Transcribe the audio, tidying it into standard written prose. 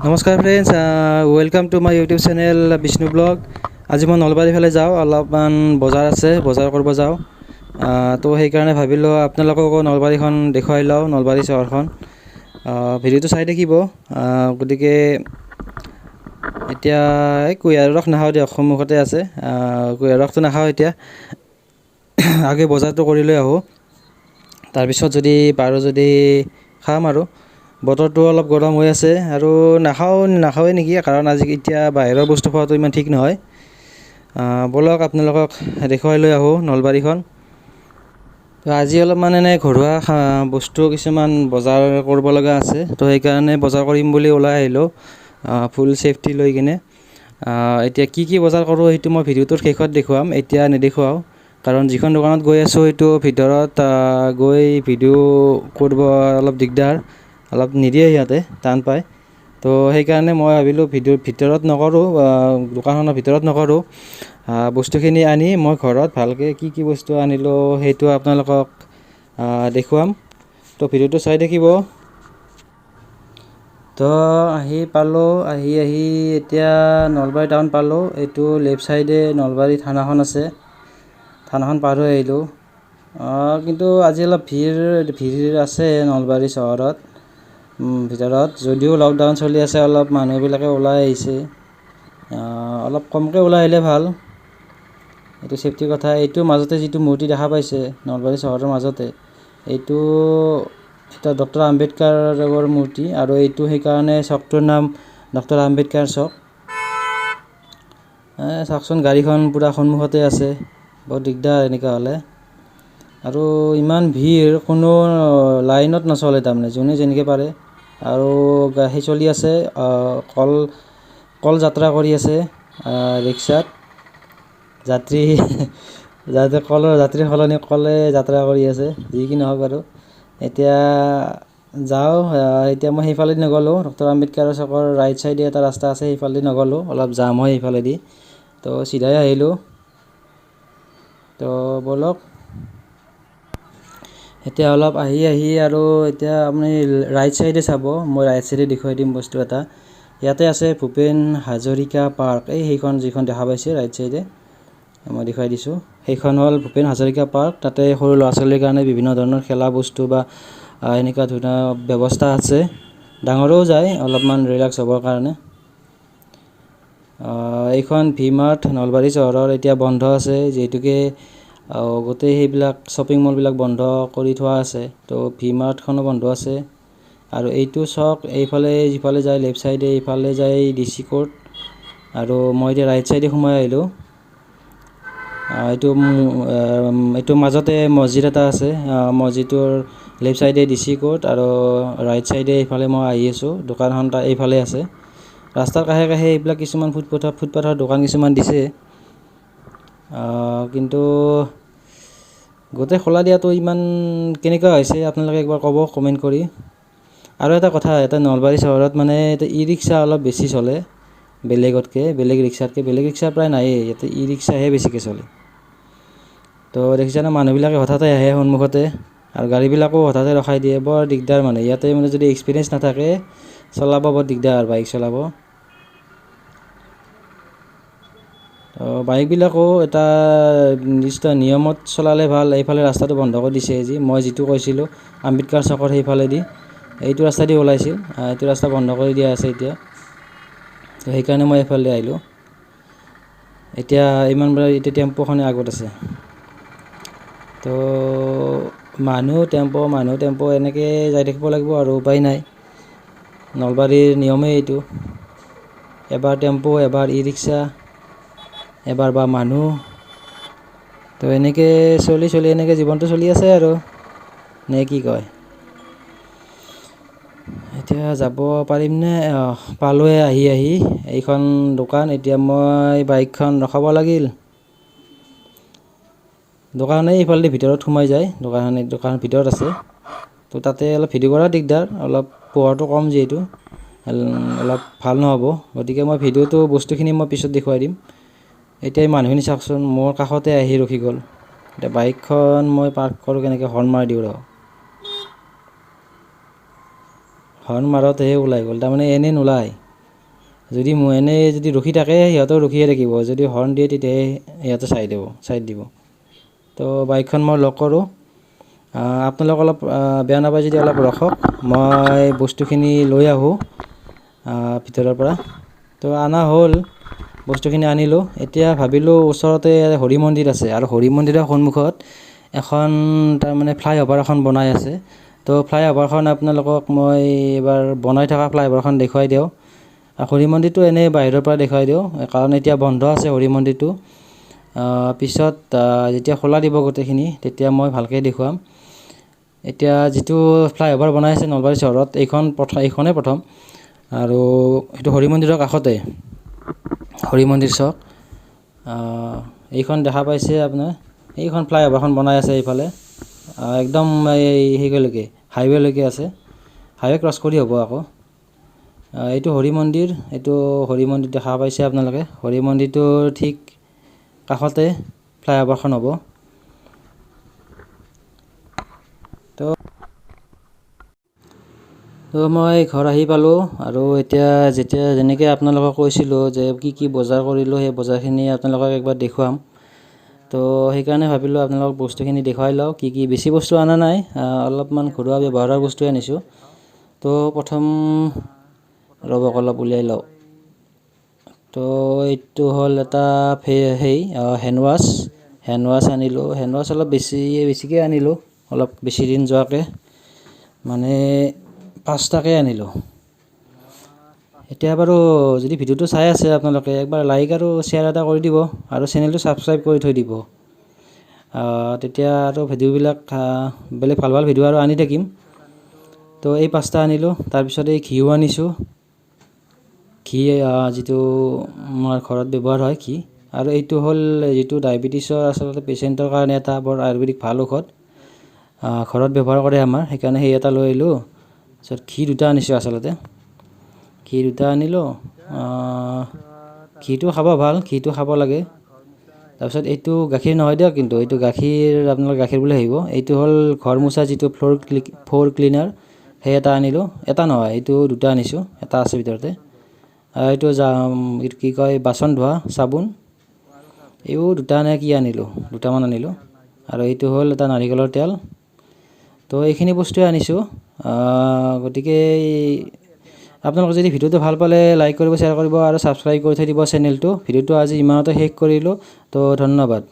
নমস্কাৰ friends, welcome to my YouTube channel Bishnu vlog. আজি মই নলবাৰী ফালে যাওঁ, অলপমান বজাৰ আছে, বজাৰ কৰিব যাওঁ। তো সেইকাৰণে ভাবিলোঁ আপোনালোককো নলবাৰীখন দেখুৱাই লওঁ, নলবাৰী চহৰখন। ভিডিঅ'টো চাই থাকিব। গতিকে এতিয়া এই কুঁহিয়াৰ ৰস নাখাওঁ দিয়ক, সন্মুখতে আছে। কুঁহিয়াৰ ৰসটো নাখাওঁ এতিয়া, আগে বজাৰটো কৰি লৈ আহোঁ। তাৰপিছত যদি পাৰোঁ যদি খাম আৰু। বতৰটো অলপ গৰম হৈ আছে আৰু নাখাওঁৱেই নেকি, কাৰণ এতিয়া বাহিৰৰ বস্তু খোৱাটো ইমান ঠিক নহয়। ব'লক আপোনালোকক দেখুৱাই লৈ আহোঁ নলবাৰীখন। আজি অলপমান এনে ঘৰুৱা বস্তু কিছুমান বজাৰ কৰিব লগা আছে, তো সেইকাৰণে বজাৰ কৰিম বুলি ওলাই আহিলোঁ, ফুল ছেফটি লৈ কিনে। এতিয়া কি বজাৰ কৰোঁ সেইটো মই ভিডিঅ'টোৰ শেষত দেখুৱাম, এতিয়া নেদেখুৱাওঁ। কাৰণ যিখন দোকানত গৈ আছোঁ সেইটো ভিতৰত গৈ ভিডিঅ' কৰিব অলপ দিগদাৰ, অলপ নিদিয়ে সিহঁতে, টান পায়। তো সেইকাৰণে মই ভাবিলোঁ ভিতৰত নকৰোঁ, দোকানখনৰ ভিতৰত নকৰোঁ। বস্তুখিনি আনি মই ঘৰত ভালকৈ কি বস্তু আনিলোঁ সেইটো আপোনালোকক দেখুৱাম। তো ভিডিঅ'টো চাই থাকিব। তো আহি এতিয়া নলবাৰী টাউন পালোঁ। এইটো লেফ্ট ছাইডে নলবাৰী থানাখন আছে, থানাখন পাৰ হৈ আহিলোঁ। কিন্তু আজি অলপ ভিৰ আছে নলবাৰী চহৰত ভিতৰত, যদিও লকডাউন চলি আছে, অলপ মানুহবিলাকে ওলাই আহিছে। অলপ কমকৈ ওলাই আহিলে ভাল, এইটো ছেফটিৰ কথা। এইটো মাজতে যিটো মূৰ্তি দেখা পাইছে নলবাৰী চহৰৰ মাজতে, এইটো এটা ডক্টৰ আম্বেদকাৰৰ মূৰ্তি, আৰু এইটো সেইকাৰণে চকটোৰ নাম ডক্টৰ আম্বেদকাৰ চক। চাওকচোন, গাড়ীখন পূৰা সন্মুখতে আছে, বৰ দিগদাৰ এনেকুৱা হ'লে। আৰু ইমান ভিৰ, কোনো লাইনত নচলে, তাৰমানে যোনে যেনেকৈ পাৰে। আৰু সেই চলি আছে, কল যাত্ৰা কৰি আছে ৰিক্সাত। কলৰ যাত্ৰীৰ সলনি কলে যাত্ৰা কৰি আছে, যি কি নহওক বাৰু। এতিয়া যাওঁ, এতিয়া মই সেইফালেদি নগ'লোঁ, ডক্টৰ আম্বেদকাৰ চকৰ ৰাইট ছাইডে এটা ৰাস্তা আছে, সেইফালেদি নগ'লোঁ, অলপ জাম হয় সেইফালেদি, তো চিধাই আহিলোঁ। তো ব'লক, এতিয়া অলপ আহি আৰু এতিয়া আপুনি ৰাইট ছাইডে চাব, মই ৰাইট ছাইডে দেখুৱাই দিম বস্তু এটা। ইয়াতে আছে ভূপেন হাজৰিকা পাৰ্ক, সেইখন যিখন দেখা পাইছে ৰাইট ছাইডে মই দেখুৱাই দিছোঁ, সেইখন হ'ল ভূপেন হাজৰিকা পাৰ্ক। তাতে সৰু ল'ৰা ছোৱালীৰ কাৰণে বিভিন্ন ধৰণৰ খেলা বস্তু বা এনেকুৱা ধৰণৰ ব্যৱস্থা আছে। ডাঙৰেও যায় অলপমান ৰিলেক্স হ'বৰ কাৰণে। এইখন ভি মাৰ্ট নলবাৰী চহৰৰ এতিয়া বন্ধ আছে, যিহেতুকে গোটেই সেইবিলাক শ্বপিং মলবিলাক বন্ধ কৰি থোৱা আছে, তো ভি মাৰ্টখনো বন্ধ আছে। আৰু এইটো চক, যিফালে যায় লেফ্ট ছাইডে, এইফালে যায় DC কোৰ্ট, আৰু মই এতিয়া ৰাইট ছাইডে সোমাই আহিলোঁ। এইটো মাজতে মছজিদ এটা আছে, মছজিদটোৰ লেফ্ট ছাইডে DC কোৰ্ট, আৰু ৰাইট ছাইডে এইফালে মই আহি আছোঁ, দোকানখন এইফালে আছে। ৰাস্তাৰ কাষে এইবিলাক কিছুমান ফুটপাথৰ দোকান কিছুমান দিছে, কিন্তু গোটেই খোলা দিয়াটো ইমান কেনেকুৱা হৈছে আপোনালোকে একবাৰ ক'ব কমেণ্ট কৰি। আৰু এটা কথা, এটা নলবাৰী চহৰত মানে ই ৰিক্সা অলপ বেছি চলে বেলেগ ৰিক্সাতকৈ। বেলেগ ৰিক্সা প্ৰায় নায়েই, ইয়াতে ই ৰিক্সাহে বেছিকৈ চলে। তো দেখিছেনে, মানুহবিলাকে হঠাতে আহে সন্মুখতে, আৰু গাড়ীবিলাকো হঠাতে ৰখাই দিয়ে, বৰ দিগদাৰ। মানে ইয়াতে যদি এক্সপিৰিয়েঞ্চ নাথাকে, চলাব বৰ দিগদাৰ, বাইক চলাব। বাইকবিলাকো এটা নিৰ্দিষ্ট নিয়মত চলালে ভাল। এইফালে ৰাস্তাটো বন্ধ কৰি দিছে আজি, মই যিটো কৈছিলোঁ আম্বেদকাৰ চকৰ সেইফালেদি, এইটো ৰাস্তা দি ওলাইছিল, এইটো ৰাস্তা বন্ধ কৰি দিয়া আছে এতিয়া। তো সেইকাৰণে মই এইফালে আহিলোঁ। এতিয়া টেম্পুখনে আগত আছে। তো মানুহ টেম্পু এনেকৈ যাই থাকিব লাগিব, আৰু উপায় নাই, নলবাৰীৰ নিয়মেই এইটো। এবাৰ টেম্পু, এবাৰ ই ৰিক্সা, এবাৰ বা মানুহ। তো এনেকৈ চলি এনেকৈ জীৱনটো চলি আছে আৰু, নে কি কয়? এতিয়া যাব পাৰিমনে? পালোৱে আহি এইখন দোকান। এতিয়া মই বাইকখন ৰখাব লাগিল। দোকানে এইফালেদি ভিতৰত সোমাই যায়, দোকানৰ ভিতৰত আছে। তো তাতে অলপ ভিডিঅ' কৰা দিগদাৰ, অলপ পোহৰটো কম, যিহেতু অলপ ভাল নহ'ব। গতিকে মই বস্তুখিনি মই পিছত দেখুৱাই দিম। এতিয়া মানুহখিনি চাওকচোন, মোৰ কাষতে আহি ৰখি গ'ল। এতিয়া বাইকখন মই পাৰ্ক কৰোঁ কেনেকৈ, হৰ্ণ মাৰি দিওঁ ৰহ। হৰ্ণ মাৰতেহে ওলাই গ'ল, তাৰমানে এনেই নোলায়। যদি মই এনেই যদি ৰখি থাকে সিহঁতেও ৰখিয়ে থাকিব, যদি হৰ্ণ দিয়ে তেতিয়াহে সিহঁতে চাইড দিব। তো বাইকখন মই লক কৰোঁ। আপোনালোক অলপ বেয়া নাপায় যদি অলপ ৰখক, মই বস্তুখিনি লৈ আহোঁ ভিতৰৰ পৰা। তো অনা হ'ল, বস্তুখিনি আনিলোঁ। এতিয়া ভাবিলোঁ ওচৰতে হৰি মন্দিৰ আছে, আৰু হৰি মন্দিৰৰ সন্মুখত এখন তাৰমানে ফ্লাইঅভাৰ এখন বনাই আছে। তো ফ্লাইঅভাৰখন আপোনালোকক মই এবাৰ বনাই থকা ফ্লাইঅভাৰখন দেখুৱাই দিওঁ। হৰি মন্দিৰটো এনেই বাহিৰৰ পৰা দেখুৱাই দিওঁ, কাৰণ এতিয়া বন্ধ আছে হৰি মন্দিৰটো। পিছত যেতিয়া খোলা দিব গোটেইখিনি তেতিয়া মই ভালকৈ দেখুৱাম। এতিয়া যিটো ফ্লাইঅভাৰ বনাই আছে নলবাৰী চহৰত, এইখনেই প্ৰথম, আৰু সেইটো হৰি মন্দিৰৰ কাষতে হৰি মন্দিৰ চক। এইখন দেখা পাইছে আপোনাৰ, এইখন ফ্লাইঅভাৰখন বনাই আছে এইফালে, একদম এই সেইলৈকে হাইৱেলৈকে আছে, হাইৱে ক্ৰছ কৰি হ'ব আকৌ। এইটো হৰি মন্দিৰ, এইটো হৰি মন্দিৰ দেখা পাইছে আপোনালোকে। হৰি মন্দিৰটোৰ ঠিক কাষতে ফ্লাইঅভাৰখন হ'ব। তো মই ঘৰ আহি পালোঁ, আৰু এতিয়া যেনেকৈ আপোনালোকক কৈছিলোঁ যে কি বজাৰ কৰিলোঁ, সেই বজাৰখিনি আপোনালোকক একবাৰ দেখুৱাম। তো সেইকাৰণে ভাবিলোঁ আপোনালোকক বস্তুখিনি দেখুৱাই লওঁ। কি বেছি বস্তু অনা নাই, অলপমান ঘৰুৱা ব্যৱহাৰৰ বস্তুৱে আনিছোঁ। তো প্ৰথম ৰ'বক অলপ উলিয়াই লওঁ। তো এইটো হ'ল এটা হেণ্ডৱাছ আনিলোঁ। হেণ্ডৱাছ অলপ বেছিকৈ আনিলোঁ, অলপ বেছি দিন যোৱাকৈ, মানে 5টাকৈ আনিলোঁ। এতিয়া বাৰু যদি ভিডিঅ'টো চাই আছে আপোনালোকে, একবাৰ লাইক আৰু শ্বেয়াৰ এটা কৰি দিব, আৰু চেনেলটো ছাবস্ক্ৰাইব কৰি থৈ দিব। তেতিয়া আৰু ভিডিঅ'বিলাক বেলেগ ভাল ভাল ভিডিঅ' আৰু আনি থাকিম। তো এই 5টা আনিলোঁ। তাৰপিছত এই ঘিউ আনিছোঁ, ঘি যিটো আমাৰ ঘৰত ব্যৱহাৰ হয় ঘি। আৰু এইটো হ'ল যিটো ডায়েবেটিছৰ আচলতে পেচেণ্টৰ কাৰণে এটা বৰ আয়ুৰ্বেদিক ভাল ঔষধ, ঘৰত ব্যৱহাৰ কৰে আমাৰ, সেইকাৰণে সেই এটা লৈ আহিলোঁ। তাৰপিছত ঘি 2টা আনিছোঁ, আচলতে ঘি 2টা আনিলোঁ। ঘিটো খাব ভাল, ঘিটো খাব লাগে। তাৰপিছত এইটো গাখীৰ নহয় দিয়ক, কিন্তু এইটো আপোনালোকে গাখীৰ বুলি ভাবিব। এইটো হ'ল ঘৰ মোচা যিটো ফ্ল'ৰ ক্লিনাৰ, সেই এটা আনিলোঁ। এটা নহয়, এইটো 2টা আনিছোঁ, এটা আছে ভিতৰতে। এইটো কি কয়, বাচন ধোৱা চাবোন, এইও 2টা নে কি আনিলোঁ, 2টামান আনিলোঁ। আৰু এইটো হ'ল এটা নাৰিকলৰ তেল। তো এইখিনি বস্তুৱে আনিছোঁ। গতিকে আপোনালোকে যদি ভিডিঅ'টো ভাল পালে লাইক কৰিব, শ্বেয়াৰ কৰিব, আৰু ছাবস্ক্ৰাইব কৰি থৈ দিব চেনেলটো। ভিডিঅ'টো আজি ইমানতে শেষ কৰিলোঁ। তো ধন্যবাদ।